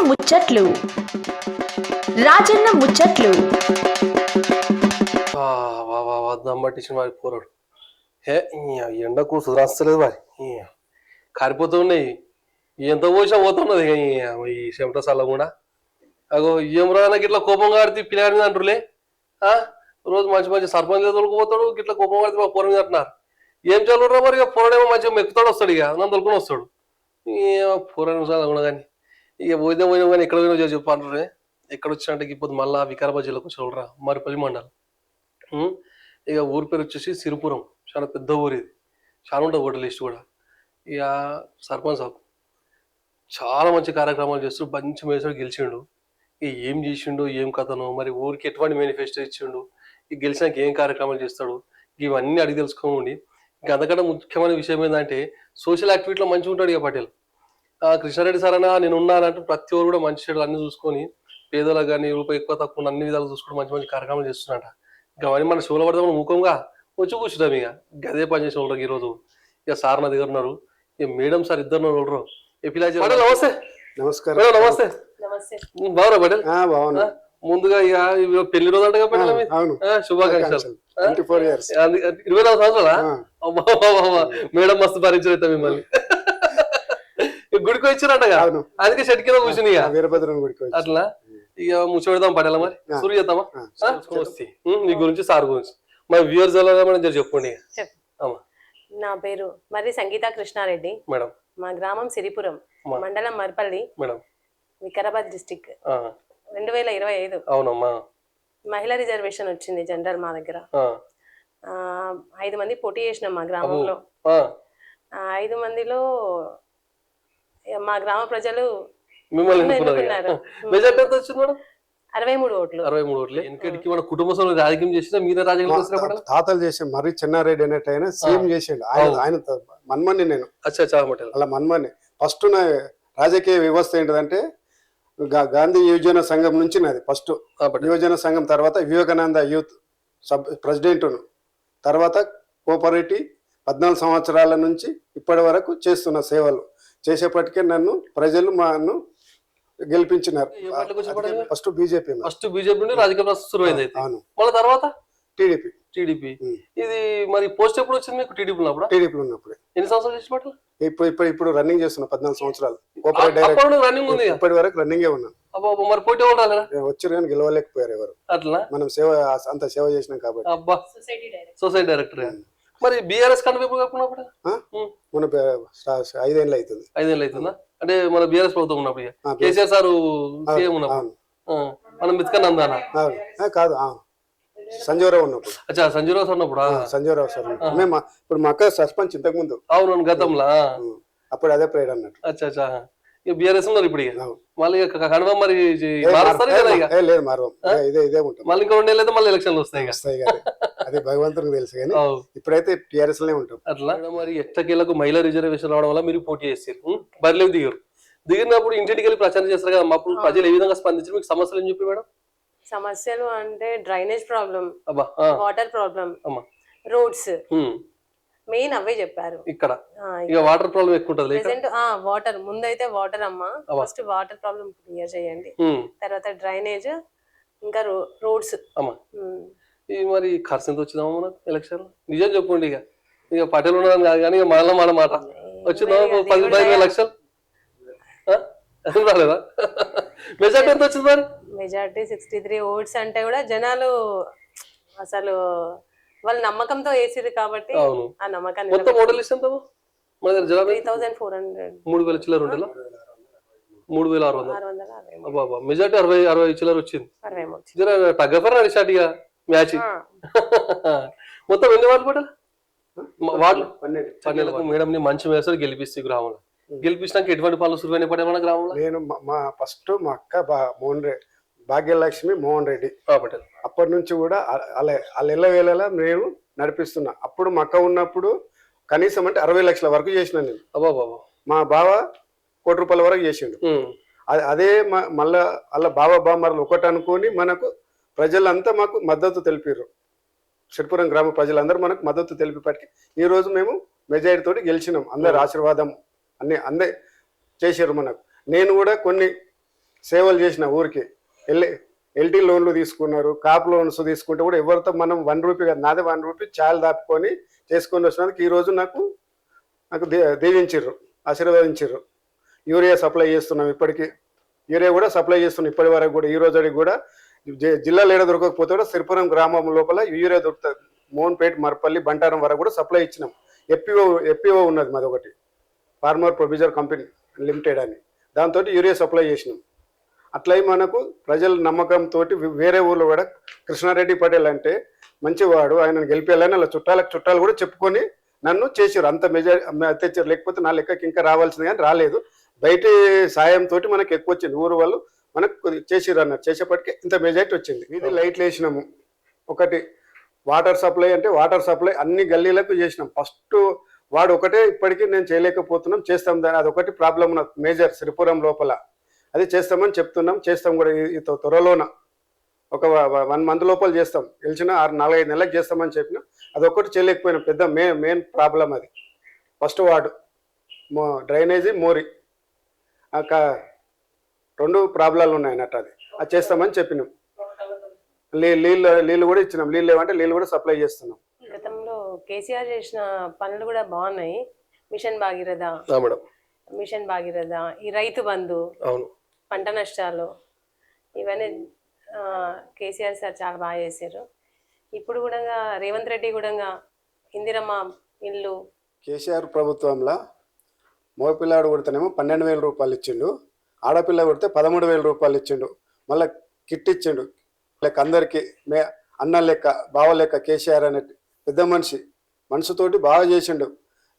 ముచ్చట్లు రాజన్న ముచ్చట్లు దమ్మట్టించిన వారి పోరాడు ఎండకు సురాస్తలేదు వారి కారిపోతూ ఉన్నాయి. ఎంత పోసినా పోతున్నది ఈ చెమట సల్ల కూడా. అగో ఏం రానా గిట్లా కోపం కాడితే పిల్లాడిని అంటులే. రోజు మంచి మంచి సర్పంచ్ తొలుకుపోతాడు, గిట్లా కోపం కాడితే మా పొరం మీద అంటున్నారు. ఏం చదువురా మరి? ఇక పొరడేమో మంచిగా మెక్కుతాడు, వస్తాడు, ఇక నన్ను తొలుకొని వస్తాడు. పొరం కూడా కానీ ఇక పోయినా కానీ ఎక్కడ పోయినా చెప్పు అంటున్నారే. ఎక్కడ వచ్చినట్టు ఇప్పుడు మళ్ళా వికారాబాద్ జిల్లాకు వచ్చి మరిపల్లి మండలం. ఇక ఊరి పేరు వచ్చేసి సిరిపురం, చాలా పెద్ద ఊరు ఇది, చాలా ఉంటుంది ఓటర్ లిస్ట్ కూడా. ఇక సర్పంచ్ సాబ్ చాలా మంచి కార్యక్రమాలు చేస్తూ మంచి మేసాడు, గెలిచిండు. ఇక ఏం చేసిండు, ఏం కథను, మరి ఊరికి ఎటువంటి మేనిఫెస్టో ఇచ్చిండు, ఇక గెలిచినాక ఏం కార్యక్రమాలు చేస్తాడు, ఇవన్నీ అడిగి తెలుసుకోండి. ఇక అంతకంటే ముఖ్యమైన విషయం ఏంటంటే సోషల్ యాక్టివిటీలో మంచిగా ఉంటాడు. ఇక పటేల్ కృష్ణారెడ్డి సార్ అన్నా నేను ఉన్నానంటూ ప్రతి ఒక్కరు కూడా మంచి చెడు అన్ని చూసుకొని పేదలకు కానీ రూపాయి ఎక్కువ తక్కువ అన్ని విధాలు చూసుకొని మంచి మంచి కార్యక్రమాలు చేస్తున్నట. ఇక అవన్నీ మన షోలో పడతాం ముఖంగా వచ్చి కూర్చుంటాం. ఇక గదే పని చేసిన వాళ్ళు ఈరోజు ఇక సార్ నా దగ్గర ఉన్నారు. ఇక మేడం సార్ ఇద్దరు వాళ్ళు. నమస్తే. నమస్కారం. నమస్తే. బాగున్నా పటేల్? బాగున్నా. ముందుగా ఇక పెళ్లి రోజు అంటే శుభాకాంక్షలు. 24 సంవత్సరాలా? మేడం మస్తు భరించారు మిమ్మల్ని. గుడికి వచ్చినట్టుగా అందుకే షెట్ కింద కూర్చుని వీరభద్రం గుడికి అట్లా. ఇక ముచ్చబెడదాం పడేలా మరి సురు చేద్దామా? నీ గురించి సార్ గురించి మా వ్యూవర్స్ మనం చెప్పండి. నా పేరు మరి సంగీత కృష్ణారెడ్డి మేడం. మా గ్రామం సిరిపురం, మండలం మరిపల్లి, మేడం, వికారాబాద్ డిస్టిక్. 2025 అవునమ్మా. మహిళా రిజర్వేషన్ వచ్చింది జనరల్ మా దగ్గర. 5 మంది పోటీ చేసినాం మా గ్రామంలో. 5 మందిలో మా గ్రామ ప్రజలు మిమ్మల్ని 63 ఓట్లు. 63 ఓట్లు. ఎందుకంటే మన కుటుంబ సభ్యులు రాజకీయం చేసినా మీద రాజకీయం తాతలు చేసాం. మరి చెన్నారెడ్డి అనేట ఆయన సీఎం చేసాడు. ఆయన మన్మని, నేను అలా మన్మని. ఫస్ట్ నా రాజకీయ వ్యవస్థ ఏంటంటే గాంధీ యువజన సంఘం నుంచి నాది ఫస్ట్. యువజన సంఘం తర్వాత వివేకానంద యూత్ ప్రెసిడెంట్, తర్వాత కోఆపరేటివ్ 14 సంవత్సరాల నుంచి ఇప్పటి వరకు చేస్తున్న సేవలు చేసేపటికే నన్ను ప్రజలు నన్ను గెలిపించినారు. ఫస్ట్ బీజేపీ నుండి రాజకీయ శురువైంది. మళ్ళీ తర్వాత టీడీపీ. ఇది మరి పోస్ట్ ఎప్పుడు వచ్చింది మీకు? టీడీపీ ఉన్నప్పుడు. ఎన్ని సంవత్సరాలు చేసి పట్ల? ఇప్పుడు రన్నింగ్ చేస్తున్నా 14 సంవత్సరాలు. రన్నింగ్ ఉంది. ఇప్పటి వరకు రన్నింగే ఉన్నాను. మరి పోటీ వచ్చారు కానీ గెలవలేకపోయారు ఎవరు. అట్లా మనం సేవ అంత సేవ చేసినాం కాబట్టి. అబ్బా, సొసైటీ డైరెక్టర్. మరి బీఆర్ఎస్ కంటే మన 5 ఏళ్ళు అవుతుంది. 5 ఏళ్ళు అవుతుందా? అంటే మన బీఆర్ఎస్ ప్రభుత్వం ఉన్నప్పుడు కేసీఆర్ సార్ సీఎం ఉన్నప్పుడు మనం మిత్కనందానా కాదు, సంజీవరావు ఉన్నప్పుడు. అచ్చా, సంజీవరావు సార్ ఉన్నప్పుడు. సంజీవరావు సార్ ఇప్పుడు మా అక్క సర్పంచ్ ఇంతకు ముందు. అవును, గతంలో. అప్పుడు అదే ప్రేడ్ అన్నట్టు. అచ్చా, బీఆర్ఎస్ ఉన్నారు ఇప్పుడు. మళ్ళీ కనుమ మరి లేదు మారవం, ఇదే ఉంటుంది. మళ్ళీ ఇంకా 2 ఏళ్ళు మళ్ళీ ఎలక్షన్లు వస్తాయి. అది భగవంతునికి తెలుసు కానీ ఇప్పుడైతే టీఆర్ఎస్ లోనే ఉంటాం. అట్లా మరి ఎట్టకేలకు మహిళా రిజర్వేషన్ రావడం వల్ల మీరు పోటీ చేస్తారు, బరిలోకి దిగినప్పుడు ఇంటికి వెళ్ళి ప్రచారం చేస్తారు కదా. అప్పుడు ప్రజలు ఏ విధంగా స్పందించారు? మీకు సమస్యలు ఏం చెప్పి మేడం? సమస్యలు అంటే drainage problem, water problem, roads main అవే చెప్పారు. ఇక్కడ వాటర్ ప్రాబ్లం ఎక్కువ ఉంటుంది. వాటర్ ముందైతే వాటర్ అమ్మా, ఫస్ట్ వాటర్ ప్రాబ్లం క్లియర్ చేయండి, తర్వాత డ్రైనేజ్, ఇంకా రోడ్స్. మరి ఖర్చు ఎంత వచ్చిందమ్మా మనకు ఎలక్షన్? నిజం చెప్పండి. ఇక పటేల్ ఉన్నదని కాదు కానీ మళ్ళీ మన మాట వచ్చిందా? 10-15 లక్షలు రాలేదా? మెజార్టీ ఎంత వచ్చింది మరి? మెజార్టీ 63 ఓట్స్ అంటే కూడా జనాలు అసలు వాళ్ళ నమ్మకంతో వేసిరు కాబట్టి ఆ నమ్మకాన్ని. మొత్తం ఓటర్ లిస్ట్ ఎంత? 3400. 3000 చిల్లర ఉండేలా? 3600. మెజార్టీ 60 చిల్లర వచ్చింది. తగ్గఫర్ స్టార్ట్ ఇక మ్యాచ్. మొత్తం ఎన్ని వార్డు పడాలి? వార్డు 12. మేడం ని మంచి వేసాడు గెలిపిస్తే గ్రామంలో. గెలిపించినాక ఎటువంటి పాలు సురువైన పడే మన గ్రామంలో? నేను ఫస్ట్ మా అక్క భాగ్యలక్ష్మి మోహన్ రెడ్డి పటేల్. అప్పటి నుంచి కూడా వాళ్ళ వేళలా నేను నడిపిస్తున్నా. అప్పుడు మా అక్క ఉన్నప్పుడు కనీసం అంటే 60 లక్షల వరకు చేసిన నేను. మా బావ 1 కోటి రూపాయల వరకు చేసిండు. అదే మళ్ళా అలా బావ బామ్మర్లు ఒకటి అనుకొని మనకు ప్రజలంతా మాకు మద్దతు తెలిపారు. సిరిపురం గ్రామ ప్రజలందరూ మనకు మద్దతు తెలిపేపటికి ఈ రోజు మేము మెజారిటీ తోటి గెలిచినాం. అందరి ఆశీర్వాదం అన్నీ చేశారు మనకు. నేను కూడా కొన్ని సేవలు చేసిన ఊరికి ఎల్టీ లోన్లు తీసుకున్నారు, కాప్ లోన్స్ తీసుకుంటే కూడా ఎవరితో మనం ₹1 కాదు, నాదే ₹1 చాలు దాపుకొని చేసుకొని వచ్చినందుకు ఈరోజు నాకు దీవించిర్రు, ఆశీర్వదించిర్రు. యూరియా సప్లై చేస్తున్నాం, ఇప్పటికీ యూరియా కూడా సప్లై చేస్తున్నాం ఇప్పటి వరకు కూడా. ఈ రోజు కూడా జిల్లాలో ఏడ దొరకకపోతే కూడా సిరిపురం గ్రామం లోపల యూరియా దొరుకుతుంది. మోహన్పేట, మరపల్లి, బంటారం వరకు కూడా సప్లై ఇచ్చినాం. ఎఫ్పిఓ ఉన్నది మాది ఒకటి, ఫార్మర్ ప్రొడ్యూసర్ కంపెనీ లిమిటెడ్ అని, దాంతో యూరియా సప్లై చేసినాం. అట్లా మనకు ప్రజల నమ్మకంతో వేరే ఊళ్ళో కూడా కృష్ణారెడ్డి పటేల్ అంటే మంచివాడు, ఆయనను గెలిపేయాలని అలా చుట్టాలు కూడా చెప్పుకొని నన్ను చేసారు. అంత తెచ్చారు, లేకపోతే నా లెక్కకి ఇంకా రావాల్సింది కానీ రాలేదు. బయట సాయంతో మనకు ఎక్కువ వచ్చింది, ఊరు వాళ్ళు మనకు చేసిరు అన్నారు. చేసేపటికి ఇంత మెజారిటీ వచ్చింది. ఇది లైట్లు వేసినాము. ఒకటి వాటర్ సప్లై అంటే వాటర్ సప్లై అన్ని గల్లీలకు చేసినాం. ఫస్ట్ వాడు ఒకటే ఇప్పటికీ నేను చేయలేకపోతున్నాం, చేస్తాం దాని, అదొకటి ప్రాబ్లం ఉన్నది మేజర్ సిరిపురం లోపల. అది చేస్తామని చెప్తున్నాం, చేస్తాం కూడా త్వరలోన. ఒక 1 month లోపల చేస్తాం, గెలిచిన 4-5 నెలలకు చేస్తామని చెప్పినాం. అదొకటి చేయలేకపోయినాం, పెద్ద మెయిన్ ప్రాబ్లం అది. ఫస్ట్ వార్డు డ్రైనేజీ, మోరీ, 2 ప్రాబ్లాలు ఉన్నాయి అన్నట్టు. అది చేస్తామని చెప్పినాం. నీళ్ళు కూడా ఇచ్చినాం, నీళ్ళు లేవంటే నీళ్ళు కూడా సప్లై చేస్తున్నాం. గతంలో కేసీఆర్ చేసిన పనులు కూడా బాగున్నాయి. మిషన్ భాగీరథ, ఈ రైతు బంధు, పంట నష్టాలు, ఇవన్నీ కేసీఆర్ సార్ చాలా బాగా చేశారు. ఇప్పుడు కూడా రేవంత్ రెడ్డి కూడా ఇందిరమ్మ ఇల్లు. కేసీఆర్ ప్రభుత్వంలో మగపిల్లాడు కొడితేనేమో ₹12,000 ఇచ్చిండు, ఆడపిల్ల కొడితే ₹13,000 ఇచ్చిండు. మళ్ళీ కిట్ ఇచ్చిండు. లెక్క అందరికీ అన్న లెక్క, బావ లెక్క కేసీఆర్ అనే పెద్ద మనసుతోటి బాగా చేసిండు.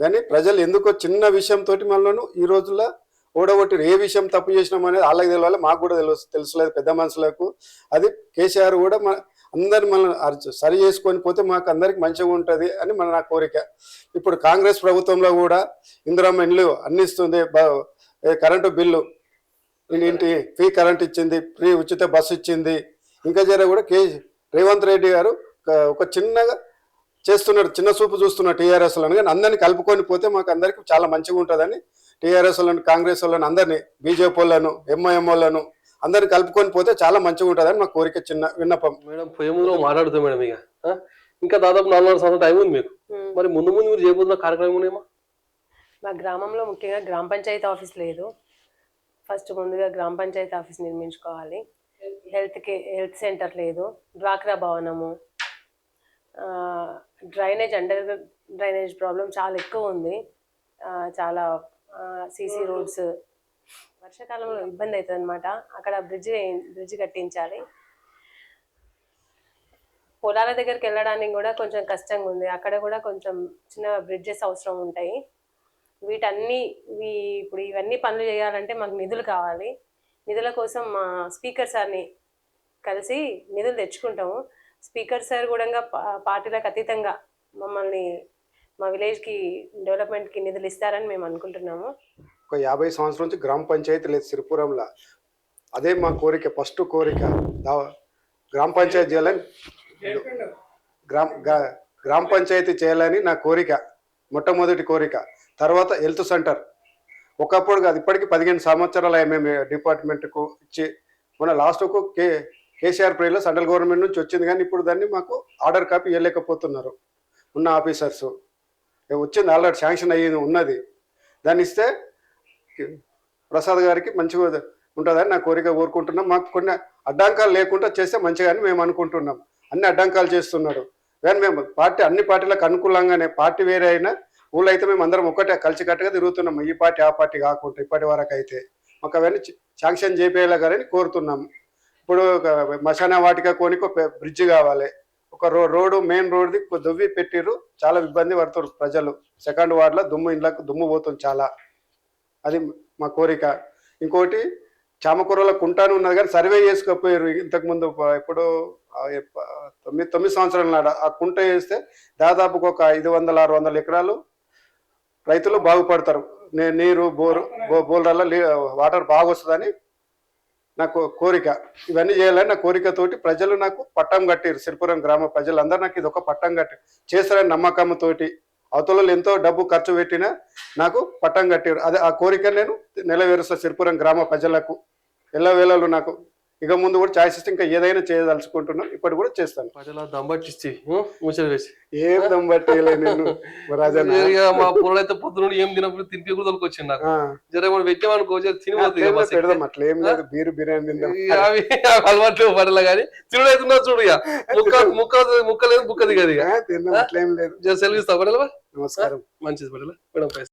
కానీ ప్రజలు ఎందుకో చిన్న విషయంతో మనను ఈ రోజుల్లో ఓడగొట్టిరు. ఏ విషయం తప్పు చేసినాం అనేది వాళ్ళకి తెలియాలి, మాకు కూడా తెలుసలేదు పెద్ద మనుషులకు. అది కేసీఆర్ కూడా అందరిని మనం సరి చేసుకొని పోతే మాకు అందరికి మంచిగా ఉంటుంది అని నా కోరిక. ఇప్పుడు కాంగ్రెస్ ప్రభుత్వంలో కూడా ఇందిరమ్మ ఇండ్లు అన్ని ఇస్తుంది, కరెంటు బిల్లు, ఇంటి ఫ్రీ కరెంట్ ఇచ్చింది, ఫ్రీ ఉచిత బస్సు ఇచ్చింది. ఇంకా కూడా రేవంత్ రెడ్డి గారు ఒక చిన్నగా చేస్తున్నాడు, చిన్న చూపు చూస్తున్నాడు టీఆర్ఎస్ వాళ్ళని. కానీ అందరినీ కలుపుకొని పోతే మాకు అందరికి చాలా మంచిగా ఉంటుందని టీఆర్ఎస్ వాళ్ళని, కాంగ్రెస్ వాళ్ళని, అందరినీ, బీజేపీ వాళ్ళను, ఎంఐఎం వాళ్ళను అందరిని కలుపుకొని పోతే చాలా మంచిగా ఉంటుందని మా కోరిక, చిన్న విన్నపం. మేడం పోయే ముందు మాట్లాడుతాం మేడం. ఇంకా దాదాపు 4 సంవత్సరాల టైం ఉంది మీకు. మరి ముందు మీరు చేయబోతున్న కార్యక్రమం ఏమో? మా గ్రామంలో ముఖ్యంగా గ్రామ పంచాయతీ ఆఫీస్ లేదు. ఫస్ట్ ముందుగా గ్రామ పంచాయతీ ఆఫీస్ నిర్మించుకోవాలి. హెల్త్ సెంటర్ లేదు, డ్వాక్రా భవనము, అండర్ డ్రైనేజ్ ప్రాబ్లం చాలా ఎక్కువ ఉంది. చాలా సీసీ రోడ్స్, వర్షాకాలంలో ఇబ్బంది అవుతుంది అనమాట. అక్కడ బ్రిడ్జ్ కట్టించాలి. పొలాల దగ్గరికి వెళ్ళడానికి కూడా కొంచెం కష్టంగా ఉంది, అక్కడ కూడా కొంచెం చిన్న బ్రిడ్జెస్ అవసరం ఉంటాయి. ఇప్పుడు ఇవన్నీ పనులు చేయాలంటే మాకు నిధులు కావాలి. నిధుల కోసం మా స్పీకర్ సార్ని కలిసి నిధులు తెచ్చుకుంటాము. స్పీకర్ సార్ కూడా పార్టీలకు అతీతంగా మమ్మల్ని, మా విలేజ్కి డెవలప్మెంట్కి నిధులు ఇస్తారని మేము అనుకుంటున్నాము. ఒక 50 సంవత్సరాల నుంచి గ్రామ పంచాయతీ లేదు సిరిపురంలో. అదే మా కోరిక, ఫస్ట్ కోరిక. గ్రామ పంచాయతీ చేయాలని, గ్రామ పంచాయతీ చేయాలని నా కోరిక, మొట్టమొదటి కోరిక. తర్వాత హెల్త్ సెంటర్. ఒకప్పుడు కాదు, ఇప్పటికీ 15 సంవత్సరాలు మేము డిపార్ట్మెంట్కు ఇచ్చి, మన లాస్ట్కు కేసీఆర్ పీరియడ్లో సెంట్రల్ గవర్నమెంట్ నుంచి వచ్చింది. కానీ ఇప్పుడు దాన్ని మాకు ఆర్డర్ కాపీ ఇవ్వలేకపోతున్నారు ఉన్న ఆఫీసర్స్. వచ్చింది, ఆల్రెడీ శాంక్షన్ అయ్యింది ఉన్నది. దాన్ని ఇస్తే ప్రసాద్ గారికి మంచిగా ఉంటుందని నా కోరిక కోరుకుంటున్నాం. మాకు కొన్ని అడ్డంకాలు లేకుండా చేస్తే మంచిగాని మేము అనుకుంటున్నాం. అన్ని అడ్డంకాలు చేస్తున్నాడు. కానీ మేము అన్ని పార్టీలకు అనుకూలంగానే, పార్టీ వేరే అయినా ఊళ్ళో అయితే మేము అందరం ఒకటే కలిసికట్టుగా తిరుగుతున్నాం. ఈ పార్టీ ఆ పార్టీ కాకుండా ఇప్పటి వరకు అయితే మాకు అవన్నీ శాంక్షన్ చేపేయాలని కోరుతున్నాము. ఇప్పుడు మశాన వాటిక కోనికి ఒక బ్రిడ్జ్ కావాలి, ఒక రోడ్డు, మెయిన్ రోడ్ది దువ్వి పెట్టిర్రు, చాలా ఇబ్బంది పడుతున్నారు ప్రజలు. 2nd వార్డులో ఇండ్లకు దుమ్ము పోతుంది చాలా. అది మా కోరిక. ఇంకోటి చామకూరలో కుంటాను ఉన్నది కానీ సర్వే చేసుకోపోయారు ఇంతకుముందు. ఇప్పుడు 9 సంవత్సరాల నాడు ఆ కుంట వేస్తే దాదాపు ఒక 500-600 ఎకరాలు రైతులు బాగుపడతారు. నీరు బోర్ల వాటర్ బాగా వస్తుందని నాకు కోరిక. ఇవన్నీ చేయాలని నా కోరికతోటి ప్రజలు నాకు పట్టం కట్టారు. సిరిపురం గ్రామ ప్రజలందరూ నాకు ఇది ఒక పట్టం కట్టారు, చేస్తారని నమ్మకంతోటి. అవతల ఎంతో డబ్బు ఖర్చు పెట్టినా నాకు పట్టం కట్టారు. అదే ఆ కోరిక నేను నెరవేరుస్తా సిరిపురం గ్రామ ప్రజలకు. ఎల్లవేళలు నాకు ఇక ముందు కూడా ఛాయిస్ ఇస్తే ఇంకా ఏదైనా చేయదలుచుకుంటున్నా, ఇప్పటి కూడా చేస్తాను. పటేలా దమ్మట్టిచ్చి ముచ్చట వేసి ఏం దమ్మట్టేలే నేను రాజన్న. ఇక మా పొరడైతే పొద్దున ఏం తినప్పుడు తినిపి కూడా తొలకొచ్చింది నాకు. జర మనం పెట్టామనుకో తినిపోతుంది. పెడదాం అట్లా ఏం లేదు, బిర్యానీ తిందాం. అవి అలవాట్లు పడలే కానీ తిరుడైతున్నా చూడు ఇక ముక్క లేదు బుక్క దిగదు ఇక తిందాం, అట్లా ఏం లేదు. సెలవు ఇస్తా పడేలా. నమస్కారం. మంచిది పడేలా మేడం.